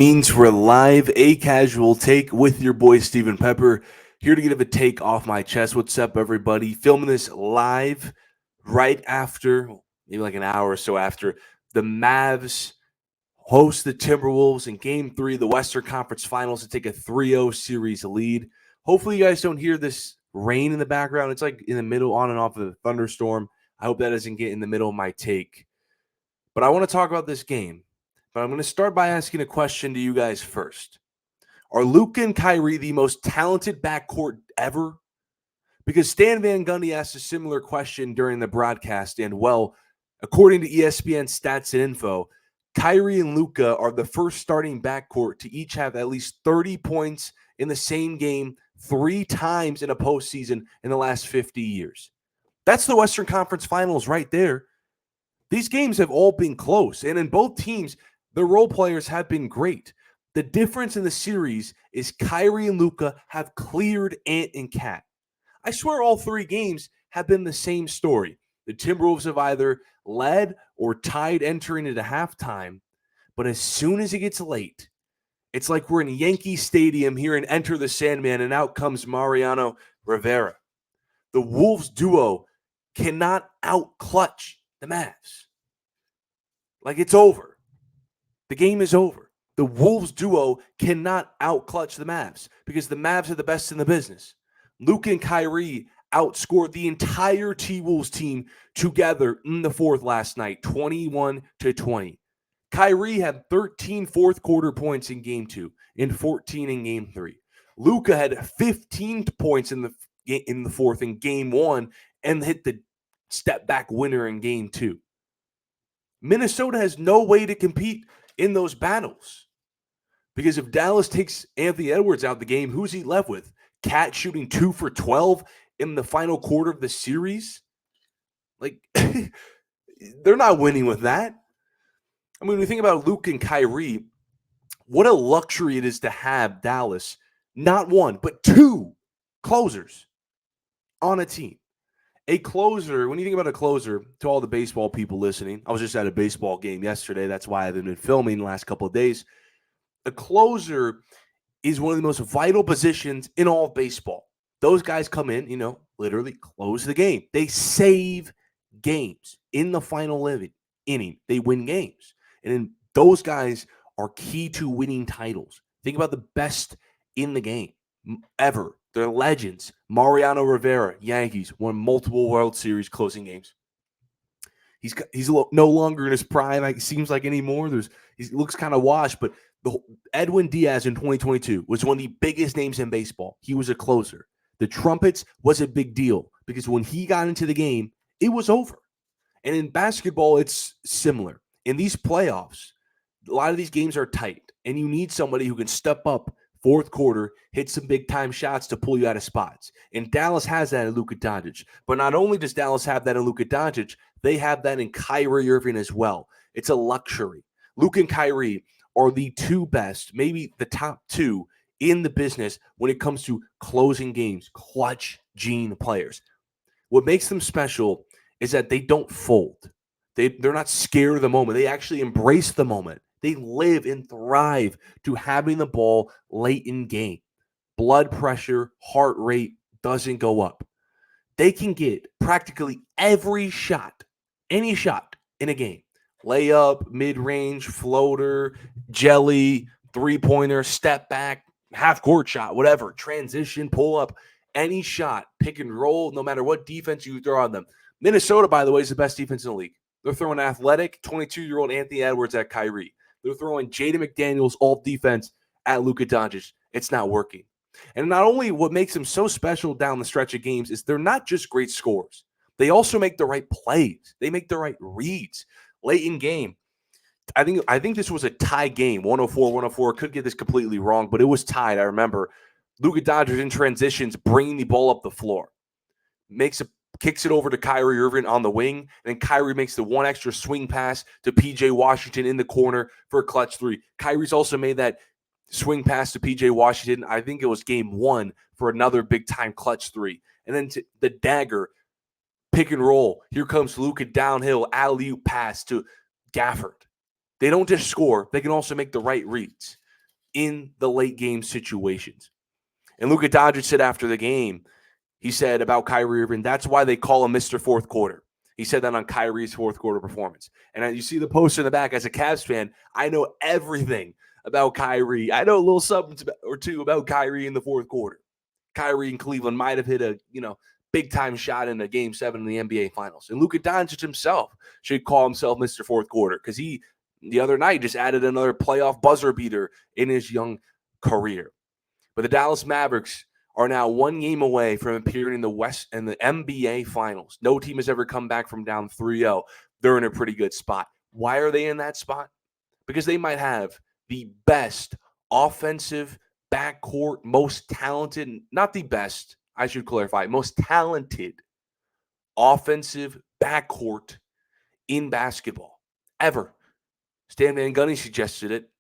Means we're live, a casual take with your boy Steven Pepper, here to give a take off my chest. What's up, everybody? Filming this live right after, maybe like an hour or so after, the Mavs host the Timberwolves in Game 3 of the Western Conference Finals to take a 3-0 series lead. Hopefully you guys don't hear this rain in the background. It's like in the middle, on and off of a thunderstorm. I hope that doesn't get in the middle of my take. But I want to talk about this game. But I'm going to start by asking a question to you guys first. Are Luka and Kyrie the most talented backcourt ever? Because Stan Van Gundy asked a similar question during the broadcast, and well, according to ESPN Stats and Info, Kyrie and Luka are the first starting backcourt to each have at least 30 points in the same game 3 times in a postseason in the last 50 years. That's the Western Conference Finals right there. These games have all been close, and in both teams, the role players have been great. The difference in the series is Kyrie and Luka have cleared Ant and Cat. I swear all 3 games have been the same story. The Timberwolves have either led or tied entering into halftime, but as soon as it gets late, it's like we're in Yankee Stadium here and Enter the Sandman, and out comes Mariano Rivera. The Wolves duo cannot out-clutch the Mavs. Like, it's over. The game is over. The Wolves duo cannot out-clutch the Mavs because the Mavs are the best in the business. Luka and Kyrie outscored the entire T-Wolves team together in the fourth last night, 21-20. Kyrie had 13 fourth-quarter points in Game 2 and 14 in Game 3. Luka had 15 points in the fourth in Game 1 and hit the step-back winner in Game 2. Minnesota has no way to compete in those battles. Because if Dallas takes Anthony Edwards out of the game, who's he left with? Cat shooting 2 for 12 in the final quarter of the series? Like, they're not winning with that. I mean, when you think about Luke and Kyrie, what a luxury it is to have Dallas, not 1, but 2 closers on a team. A closer, when you think about a closer, to all the baseball people listening, I was just at a baseball game yesterday. That's why I haven't been filming the last couple of days. A closer is one of the most vital positions in all of baseball. Those guys come in, literally close the game. They save games in the final inning. They win games. And then those guys are key to winning titles. Think about the best in the game ever. They're legends. Mariano Rivera, Yankees, won multiple World Series closing games. He's no longer in his prime, it seems like, anymore. He looks kind of washed, but Edwin Diaz in 2022 was one of the biggest names in baseball. He was a closer. The trumpets was a big deal because when he got into the game, it was over. And in basketball, it's similar. In these playoffs, a lot of these games are tight, and you need somebody who can step up fourth quarter, hit some big-time shots to pull you out of spots. And Dallas has that in Luka Doncic. But not only does Dallas have that in Luka Doncic, they have that in Kyrie Irving as well. It's a luxury. Luka and Kyrie are the 2 best, maybe the top 2 in the business when it comes to closing games, clutch gene players. What makes them special is that they don't fold. They're not scared of the moment. They actually embrace the moment. They live and thrive to having the ball late in game. Blood pressure, heart rate doesn't go up. They can get practically every shot, any shot in a game. Layup, mid-range, floater, jelly, three-pointer, step back, half-court shot, whatever, transition, pull-up, any shot, pick and roll, no matter what defense you throw on them. Minnesota, by the way, is the best defense in the league. They're throwing athletic 22-year-old Anthony Edwards at Kyrie. They're throwing Jaden McDaniels all defense at Luka Doncic. It's not working. And not only what makes them so special down the stretch of games is they're not just great scorers. They also make the right plays. They make the right reads late in game. I think this was a tie game, 104-104. Could get this completely wrong, but it was tied. I remember Luka Doncic in transitions, bringing the ball up the floor. Kicks it over to Kyrie Irving on the wing, and then Kyrie makes the one extra swing pass to P.J. Washington in the corner for a clutch 3. Kyrie's also made that swing pass to P.J. Washington. I think it was game 1 for another big-time clutch 3. And then the dagger, pick and roll. Here comes Luka downhill, alley-oop pass to Gafford. They don't just score. They can also make the right reads. in the late game situations. And Luka Doncic said after the game, he said about Kyrie Irving, that's why they call him Mr. Fourth Quarter. He said that on Kyrie's fourth quarter performance. And you see the poster in the back. As a Cavs fan, I know everything about Kyrie. I know a little something or two about Kyrie in the fourth quarter. Kyrie in Cleveland might have hit a, big-time shot in a Game 7 in the NBA Finals. And Luka Doncic himself should call himself Mr. Fourth Quarter because he, the other night, just added another playoff buzzer beater in his young career. But the Dallas Mavericks are now 1 game away from appearing in the West and the NBA Finals. No team has ever come back from down 3-0. They're in a pretty good spot. Why are they in that spot? Because they might have the best offensive backcourt, most talented, not the best, I should clarify, most talented offensive backcourt in basketball ever. Stan Van Gundy suggested it.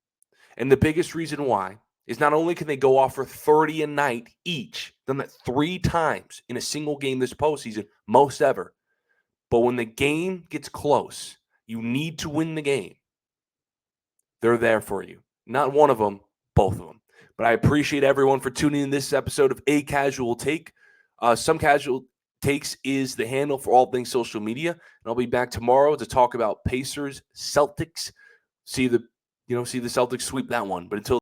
And the biggest reason why is not only can they go off for 30 a night each, done that 3 times in a single game this postseason, most ever. But when the game gets close, you need to win the game. They're there for you. Not one of them, both of them. But I appreciate everyone for tuning in this episode of A Casual Take. Some Casual Takes is the handle for all things social media. And I'll be back tomorrow to talk about Pacers, Celtics. See the Celtics sweep that one. But until